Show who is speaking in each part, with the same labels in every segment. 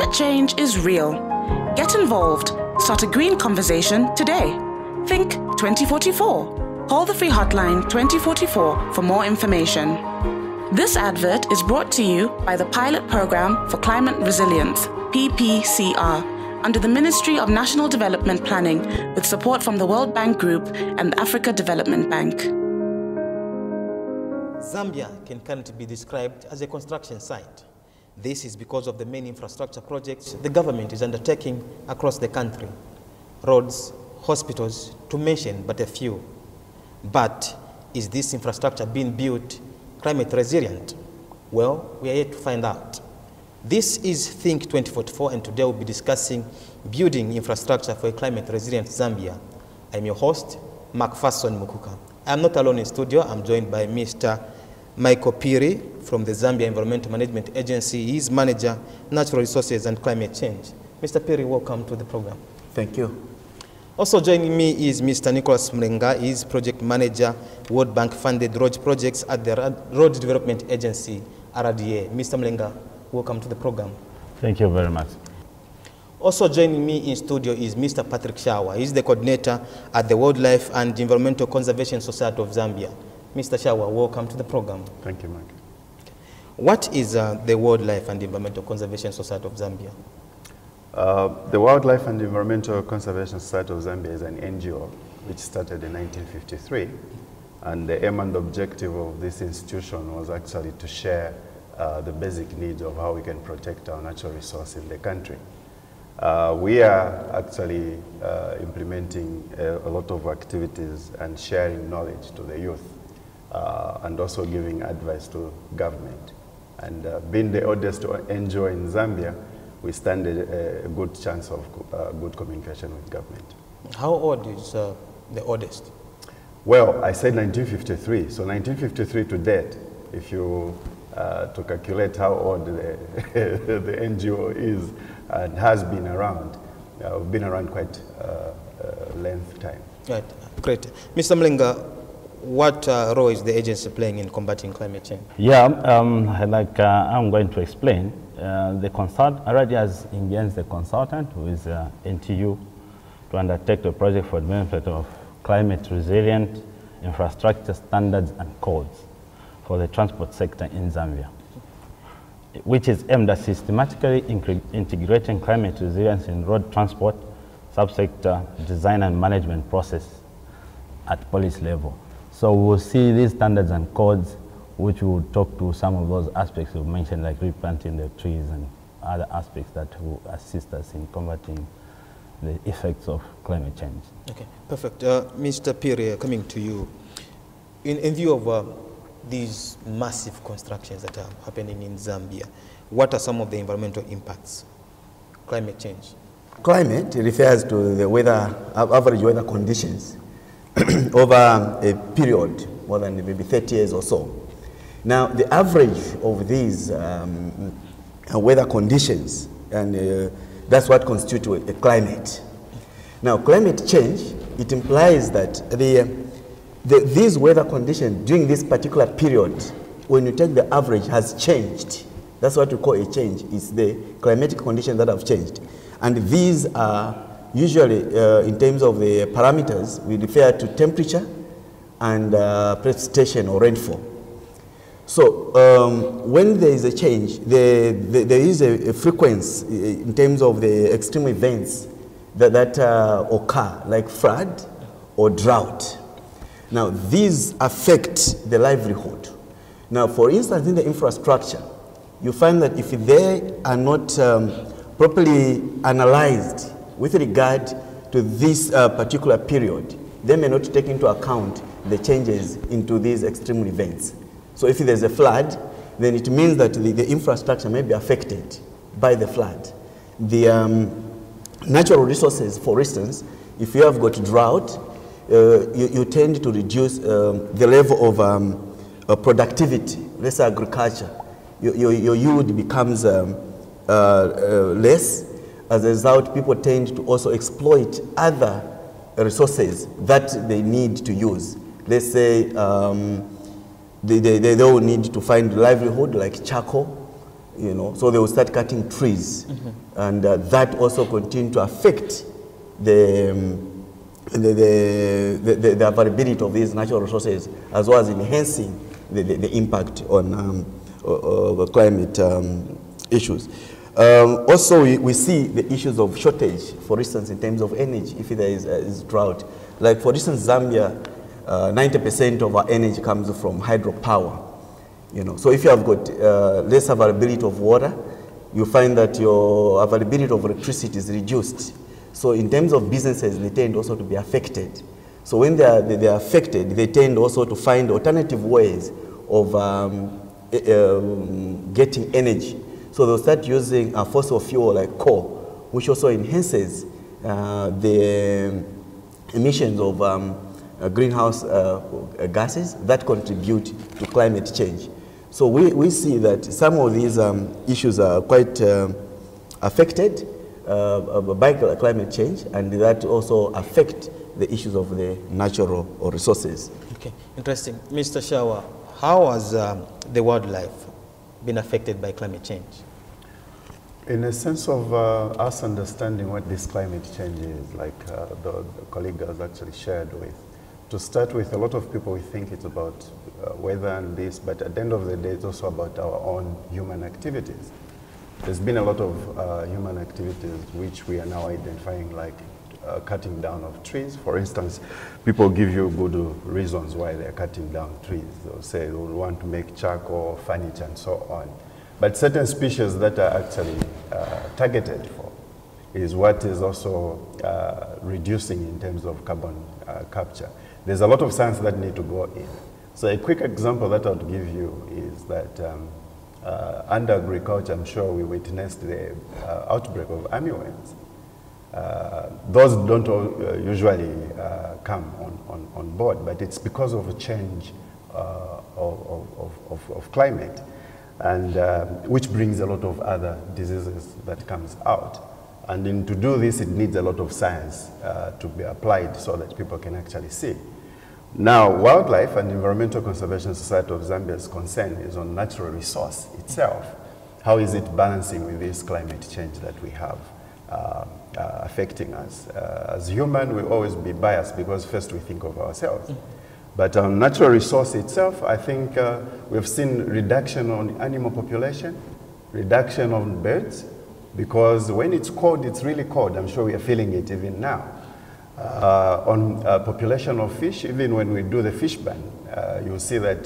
Speaker 1: Climate change is real. Get involved. Start a green conversation today. Think 2044. Call the free hotline 2044 for more information. This advert is brought to you by the Pilot Program for Climate Resilience, PPCR, under the Ministry of National Development Planning with support from the World Bank Group and the Africa Development Bank.
Speaker 2: Zambia can currently be described as a construction site. This is because of the many infrastructure projects the government is undertaking across the country. Roads, hospitals, to mention but a few. But is this infrastructure being built climate resilient? Well, we are yet to find out. This is Think 2044, and today we'll be discussing building infrastructure for a climate resilient Zambia. I'm your host, Macpherson Mukuka. I'm not alone in studio. I'm joined by Mr. Michael Piri from the Zambia Environmental Management Agency. He's Manager, Natural Resources and Climate Change. Mr. Piri, welcome to the program.
Speaker 3: Thank you.
Speaker 2: Also joining me is Mr. Nicholas Mlenga. He's Project Manager, World Bank funded road projects at the Road Development Agency, RDA. Mr. Mlenga, welcome to the program.
Speaker 4: Thank you very much.
Speaker 2: Also joining me in studio is Mr. Patrick Shawa. He's the coordinator at the Wildlife and Environmental Conservation Society of Zambia. Mr. Shawa, welcome to the program.
Speaker 4: Thank you, Mike.
Speaker 2: What is the Wildlife and Environmental Conservation Society of Zambia?
Speaker 4: The Wildlife and Environmental Conservation Society of Zambia is an NGO which started in 1953. And the aim and objective of this institution was actually to share the basic needs of how we can protect our natural resource in the country. We are actually implementing a lot of activities and sharing knowledge to the youth and also giving advice to government. And being the oldest NGO in Zambia, we stand a good chance of good communication with government.
Speaker 2: How old is the oldest?
Speaker 4: Well, I said 1953, so 1953 to date, if you to calculate how old the NGO is and has been around, we've been around quite a length time.
Speaker 2: Right, great. Mr. Mlenga, what role is the agency playing in combating climate change?
Speaker 4: Yeah, I'm going to explain. The RDA has engaged the consultant, who is NTU, to undertake the project for the benefit of climate resilient infrastructure standards and codes for the transport sector in Zambia, which is aimed at systematically integrating climate resilience in road transport, subsector design and management process at policy level. So we'll see these standards and codes, which will talk to some of those aspects we've mentioned, like replanting the trees and other aspects that will assist us in combating the effects of climate change.
Speaker 2: Okay, perfect. Mr. Piri, coming to you. In view of these massive constructions that are happening in Zambia, what are some of the environmental impacts? Climate change.
Speaker 3: Climate refers to the weather, average weather conditions over a period, more than maybe 30 years or so. Now, the average of these weather conditions, and that's what constitutes a climate. Now, climate change, it implies that these weather conditions during this particular period, when you take the average, has changed. That's what we call a change. It's the climatic conditions that have changed. And these are usually, in terms of the parameters, we refer to temperature and precipitation or rainfall. So when there is a change, there is a frequency in terms of the extreme events that occur, like flood or drought. Now, these affect the livelihood. Now, for instance, in the infrastructure, you find that if they are not properly analyzed with regard to this particular period, they may not take into account the changes into these extreme events. So if there's a flood, then it means that the infrastructure may be affected by the flood. The natural resources, for instance, if you have got drought, you tend to reduce the level of productivity, let's say agriculture. Your yield becomes less. As a result, people tend to also exploit other resources that they need to use. Let's say they will need to find livelihood like charcoal, you know, so they will start cutting trees. And that also continue to affect the availability of these natural resources, as well as enhancing the impact on climate issues. Also, we see the issues of shortage, for instance, in terms of energy, if there is drought. Like, for instance, Zambia, 90% of our energy comes from hydropower. You know, so if you have got less availability of water, you find that your availability of electricity is reduced. So in terms of businesses, they tend also to be affected. So when they are affected, they tend also to find alternative ways of getting energy. So they'll start using a fossil fuel like coal, which also enhances the emissions of greenhouse gases that contribute to climate change. So we see that some of these issues are quite affected by climate change, and that also affect the issues of the natural resources.
Speaker 2: Okay, interesting. Mr. Shawa, how has the wildlife been affected by climate change?
Speaker 5: In a sense of us understanding what this climate change is, like the colleague has actually shared with, to start with, a lot of people, we think it's about weather and this, but at the end of the day, it's also about our own human activities. There's been a lot of human activities which we are now identifying, like cutting down of trees. For instance, people give you good reasons why they're cutting down trees. They'll say they will want to make charcoal, furniture, and so on. But certain species that are actually targeted for is what is also reducing in terms of carbon capture. There's a lot of science that need to go in. So a quick example that I would give you is that under agriculture, I'm sure we witnessed the outbreak of armyworms. Those don't usually come on board, but it's because of a change of climate, and which brings a lot of other diseases that comes out. And to do this, it needs a lot of science to be applied so that people can actually see. Now, Wildlife and Environmental Conservation Society of Zambia's concern is on natural resource itself. How is it balancing with this climate change that we have affecting us? As human, we always be biased because first we think of ourselves. But on natural resource itself, I think we've seen reduction on animal population, reduction on birds, because when it's cold, it's really cold. I'm sure we are feeling it even now. On population of fish, even when we do the fish ban, you'll see that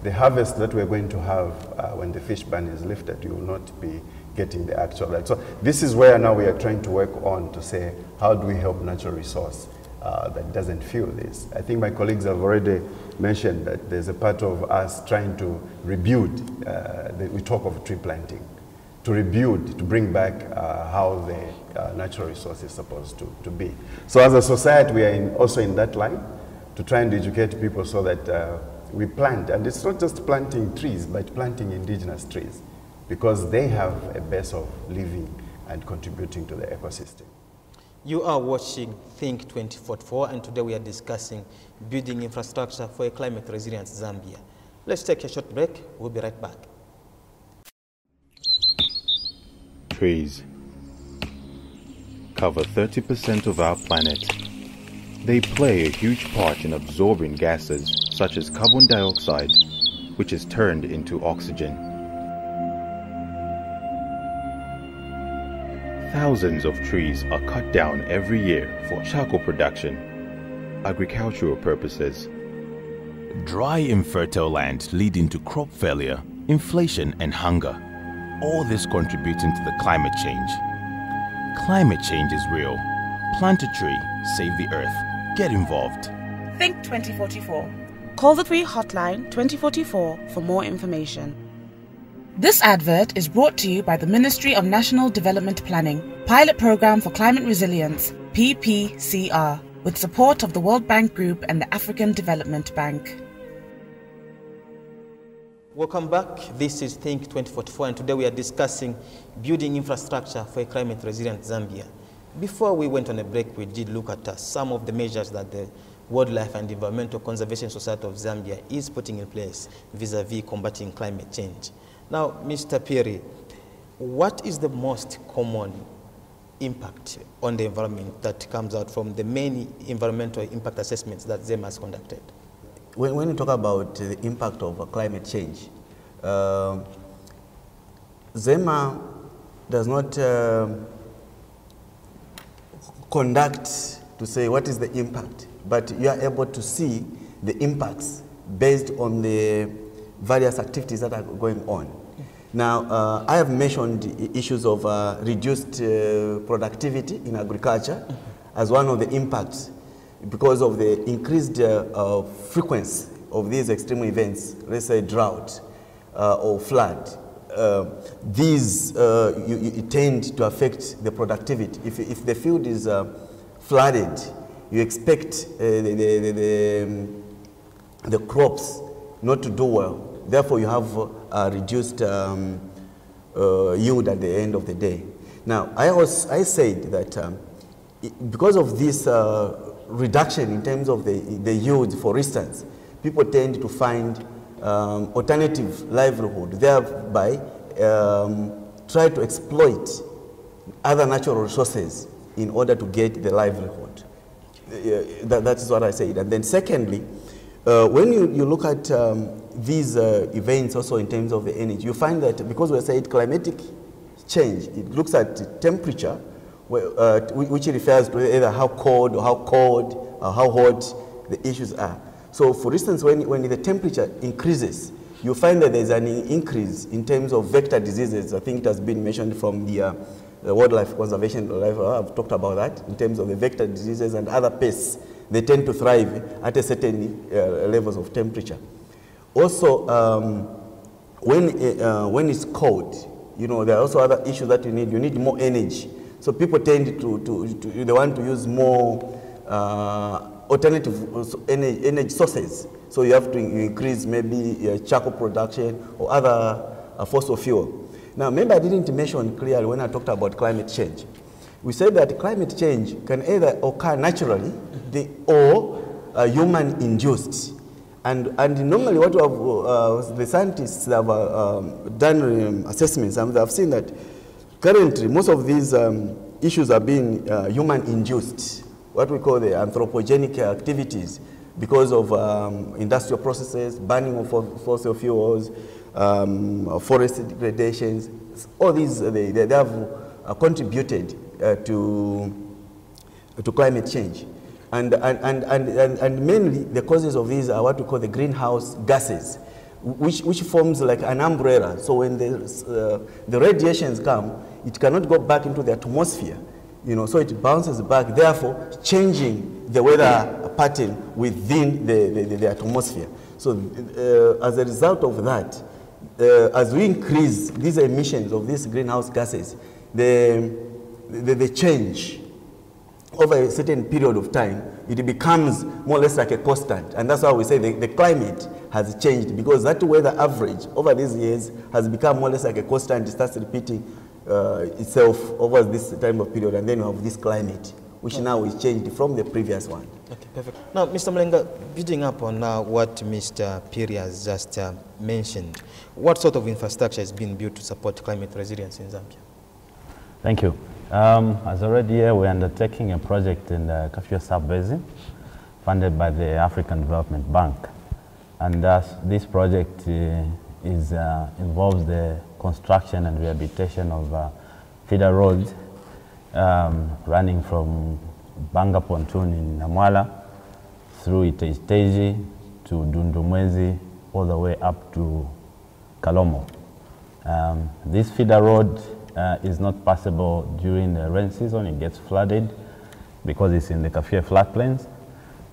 Speaker 5: the harvest that we're going to have when the fish ban is lifted, you will not be getting the actual right. So this is where now we are trying to work on to say, how do we help natural resource that doesn't feel this? I think my colleagues have already mentioned that there's a part of us trying to rebuild, we talk of tree planting, to rebuild, to bring back how the natural resource is supposed to be. So as a society, we are also in that line to try and educate people so that we plant. And it's not just planting trees, but planting indigenous trees, because they have a base of living and contributing to the ecosystem.
Speaker 2: You are watching Think 2044, and today we are discussing building infrastructure for a climate resilient Zambia. Let's take a short break. We'll be right back.
Speaker 6: Trees cover 30% of our planet. They play a huge part in absorbing gases such as carbon dioxide, which is turned into oxygen. Thousands of trees are cut down every year for charcoal production, agricultural purposes. Dry, infertile land leading to crop failure, inflation and hunger. All this contributing to the climate change. Climate change is real. Plant a tree, save the earth. Get involved.
Speaker 1: Think 2044. Call the free hotline 2044 for more information. This advert is brought to you by the Ministry of National Development Planning, Pilot Program for Climate Resilience, PPCR, with support of the World Bank Group and the African Development Bank.
Speaker 2: Welcome back. This is Think 2044, and today we are discussing building infrastructure for a climate resilient Zambia. Before we went on a break, we did look at some of the measures that the Wildlife and Environmental Conservation Society of Zambia is putting in place vis-a-vis combating climate change. Now, Mr. Piri, what is the most common impact on the environment that comes out from the many environmental impact assessments that ZEMA has conducted?
Speaker 3: When you talk about the impact of climate change, ZEMA does not conduct to say what is the impact, but you are able to see the impacts based on the various activities that are going on. Now, I have mentioned issues of reduced productivity in agriculture as one of the impacts because of the increased frequency of these extreme events, let's say drought or flood. These you tend to affect the productivity. If the field is flooded, you expect the crops not to do well. Therefore, you have a reduced yield at the end of the day. Now, I said that because of this reduction in terms of the yield, for instance, people tend to find alternative livelihood, thereby try to exploit other natural resources in order to get the livelihood. That is what I said. And then secondly, when you look at these events also in terms of the energy, you find that because we said climatic change, it looks at temperature, which refers to either how cold or how hot the issues are. So for instance, when the temperature increases, you find that there's an increase in terms of vector diseases. I think it has been mentioned from the Wildlife Conservation Life. I've talked about that in terms of the vector diseases and other pests. They tend to thrive at a certain levels of temperature. Also, when it's cold, you know, there are also other issues that you need. You need more energy. So people tend they want to use more alternative energy sources. So you have to increase maybe charcoal production or other fossil fuel. Now, maybe I didn't mention clearly when I talked about climate change. We said that climate change can either occur naturally or human-induced. And normally what the scientists have done assessments, and they have seen that currently most of these issues are being human-induced, what we call the anthropogenic activities, because of industrial processes, burning of fossil fuels, forest degradations. All these, they have contributed to climate change. And mainly the causes of these are what we call the greenhouse gases, which forms like an umbrella. So when the radiations come, it cannot go back into the atmosphere, you know, so it bounces back, therefore changing the weather pattern within the atmosphere. So as a result of that, as we increase these emissions of these greenhouse gases, the change over a certain period of time, it becomes more or less like a constant. And that's why we say the climate has changed, because that weather average over these years has become more or less like a constant. It starts repeating itself over this time of period, and then you have this climate, which now is changed from the previous one.
Speaker 2: Okay, perfect. Now, Mr. Mlenga, building up on what Mr. Piri has just mentioned, what sort of infrastructure has been built to support climate resilience in Zambia?
Speaker 4: Thank you. As already here, we're undertaking a project in the Kafue Sub-Basin, funded by the African Development Bank. And this project involves the construction and rehabilitation of feeder roads running from Banga Pontoon in Namwala through Iteji to Dundumwezi, all the way up to Kalomo. This feeder road is not passable during the rain season. It gets flooded because it's in the Kafue floodplains,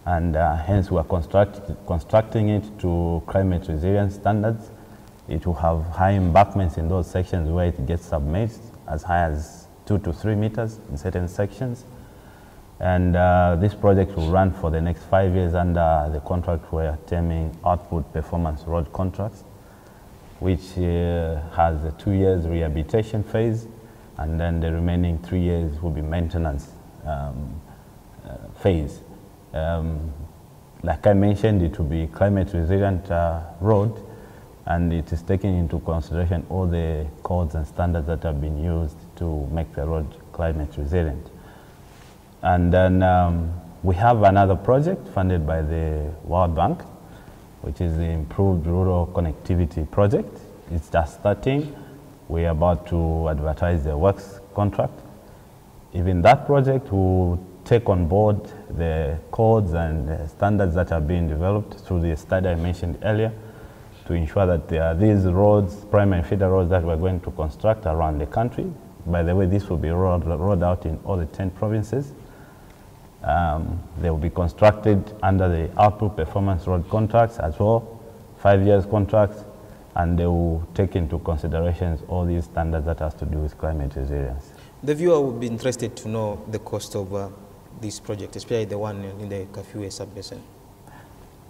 Speaker 4: and hence we are constructing it to climate resilience standards. It will have high embankments in those sections where it gets submerged as high as 2 to 3 meters in certain sections. And this project will run for the next 5 years under the contract we're terming Output Performance Road Contracts, which has a 2 years rehabilitation phase, and then the remaining 3 years will be maintenance phase. Like I mentioned, it will be climate resilient road, and it is taking into consideration all the codes and standards that have been used to make the road climate resilient. And then we have another project funded by the World Bank, which is the Improved Rural Connectivity Project. It's just starting. We're about to advertise the works contract. Even that project will take on board the codes and standards that are being developed through the study I mentioned earlier to ensure that there are these roads, primary feeder roads that we're going to construct around the country. By the way, this will be rolled out in all the 10 provinces. They will be constructed under the output performance road contracts as well, 5 years contracts, and they will take into consideration all these standards that has to do with climate resilience.
Speaker 2: The viewer would be interested to know the cost of this project, especially the one in the Kafue sub-basin.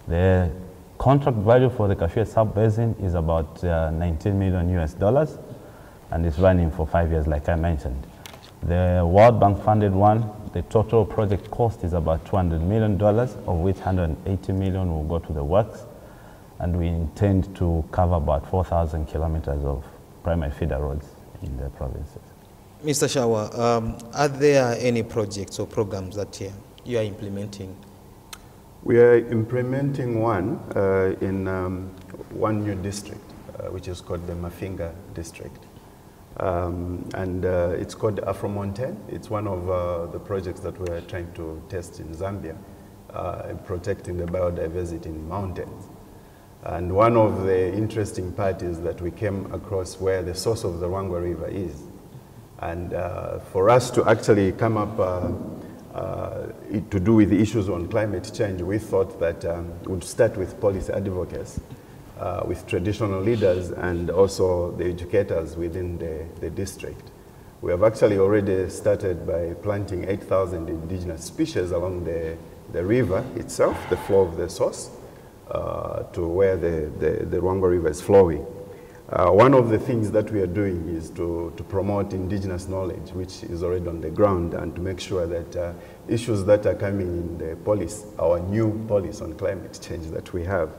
Speaker 4: The contract value for the Kafue sub-basin is about $19 million US, and it's running for 5 years, like I mentioned. The World Bank funded one, the total project cost is about $200 million, of which $180 million will go to the works, and we intend to cover about 4,000 kilometers of primary feeder roads in the provinces.
Speaker 2: Mr. Shawa, are there any projects or programs that you are implementing?
Speaker 5: We are implementing one in one new district, which is called the Mafinga district. It's called Afro-Mountain. It's one of the projects that we are trying to test in Zambia, protecting the biodiversity in mountains. And one of the interesting parts is that we came across where the source of the Rwangwa River is. And for us to actually come up to do with the issues on climate change, we thought that we'd start with policy advocates, with traditional leaders and also the educators within the district. We have actually already started by planting 8,000 indigenous species along the river itself, the flow of the source, to where the Rwangwa River is flowing. One of the things that we are doing is to promote indigenous knowledge, which is already on the ground, and to make sure that issues that are coming in the policy, our new policy on climate change that we have,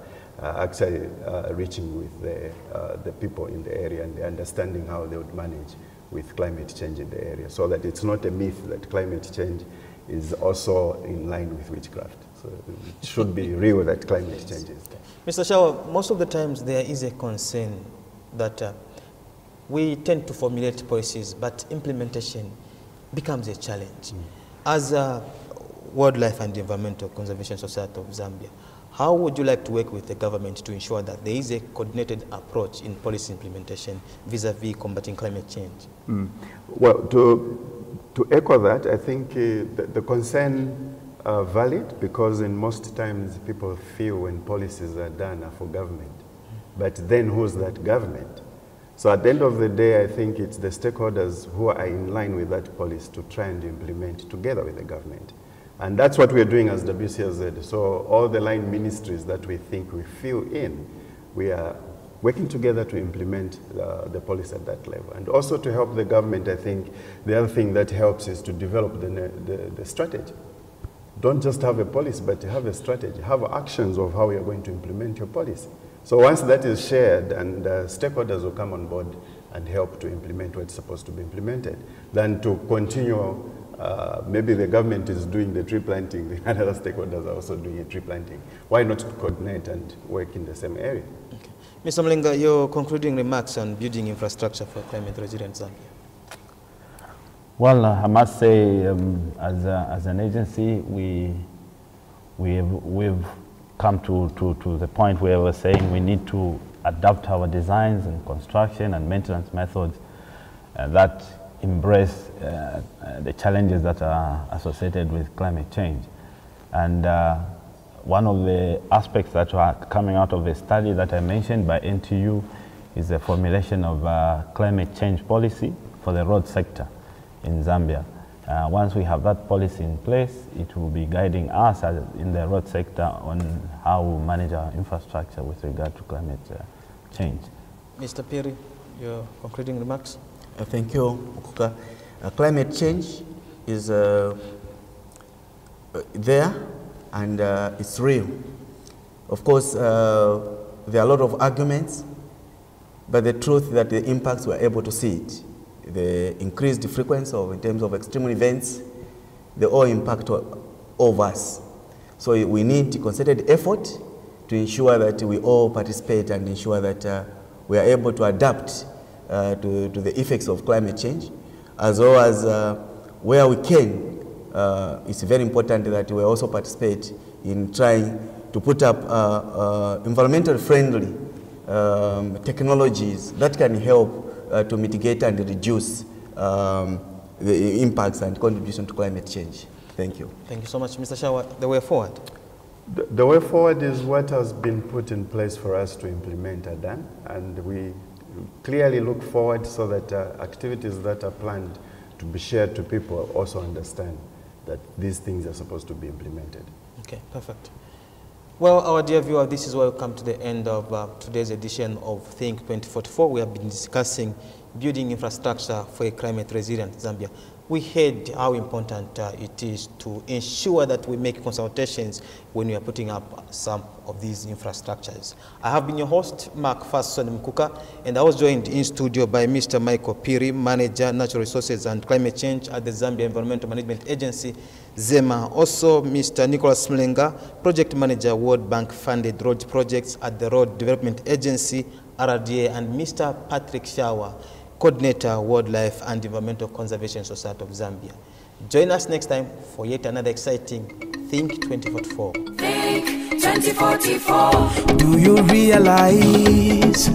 Speaker 5: actually reaching with the people in the area and understanding how they would manage with climate change in the area, so that it's not a myth that climate change is also in line with witchcraft. So it should be real that climate change is there.
Speaker 2: Mr. Shawa, most of the times there is a concern that we tend to formulate policies, but implementation becomes a challenge. As a Wildlife and Environmental Conservation Society of Zambia, how would you like to work with the government to ensure that there is a coordinated approach in policy implementation vis-a-vis combating climate change?
Speaker 5: Well, to echo that, I think the concern are valid, because in most times people feel when policies are done are for government. But then who's that government? So at the end of the day, I think it's the stakeholders who are in line with that policy to try and implement together with the government. And that's what we're doing as WCLZ. So all the line ministries that we think we feel in, we are working together to implement the policy at that level. And also to help the government, I think the other thing that helps is to develop the strategy. Don't just have a policy, but have a strategy. Have actions of how you're going to implement your policy. So once that is shared, and stakeholders will come on board and help to implement what's supposed to be implemented, then to continue, maybe the government is doing the tree planting, the other stakeholders are also doing a tree planting. Why not to coordinate and work in the same area?
Speaker 2: Okay. Mr. Mlenga, your concluding remarks on building infrastructure for climate resilient Zambia.
Speaker 4: Well, I must say, as an agency, we've come to the point where we're saying we need to adapt our designs and construction and maintenance methods that embrace the challenges that are associated with climate change. And one of the aspects that are coming out of a study that I mentioned by NTU is the formulation of climate change policy for the road sector in Zambia. Once we have that policy in place, it will be guiding us in the road sector on how we manage our infrastructure with regard to climate change.
Speaker 2: Mr. Perry, your concluding remarks?
Speaker 3: Thank you, Okuka. Climate change is there, and it's real. Of course, there are a lot of arguments but the truth that the impacts we're able to see it, the increased frequency in terms of extreme events, they all impact all of us. So we need concerted effort to ensure that we all participate and ensure that we are able to adapt to the effects of climate change, as well as where we can. It's very important that we also participate in trying to put up environmentally friendly technologies that can help to mitigate and reduce the impacts and contribution to climate change. Thank you.
Speaker 2: Thank you so much, Mr. Shawa. The way forward?
Speaker 5: The way forward is what has been put in place for us to implement are done, and we clearly look forward so that activities that are planned to be shared to people also understand that these things are supposed to be implemented.
Speaker 2: Okay, perfect. Well, our dear viewer, this is where we come to the end of today's edition of Think 2044. We have been discussing building infrastructure for a climate resilient Zambia. We heard how important it is to ensure that we make consultations when we are putting up some of these infrastructures. I have been your host, Mark Fasson Mkuka, and I was joined in studio by Mr. Michael Piri, Manager, Natural Resources and Climate Change at the Zambia Environmental Management Agency, ZEMA. Also, Mr. Nicholas Mlenga, Project Manager, World Bank Funded Road Projects at the Road Development Agency, RDA, and Mr. Patrick Shawa, Coordinator, Wildlife and Environmental Conservation Society of Zambia. Join us next time for yet another exciting Think 2044.
Speaker 7: Think 2044. Do you realize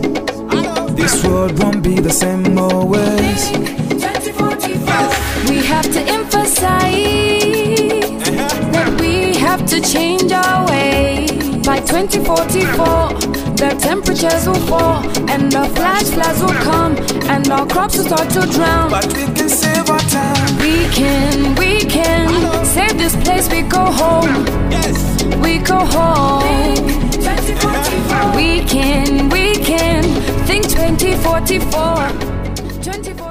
Speaker 7: this world won't be the same always? Think 2044. We have to emphasize that we have to change our way. By 2044, the temperatures will fall, and the flash floods will come, and our crops will start to drown. But we can save our time. We can save this place. We go home. Yes. We go home. Think 2044. We can think 2044. 2044.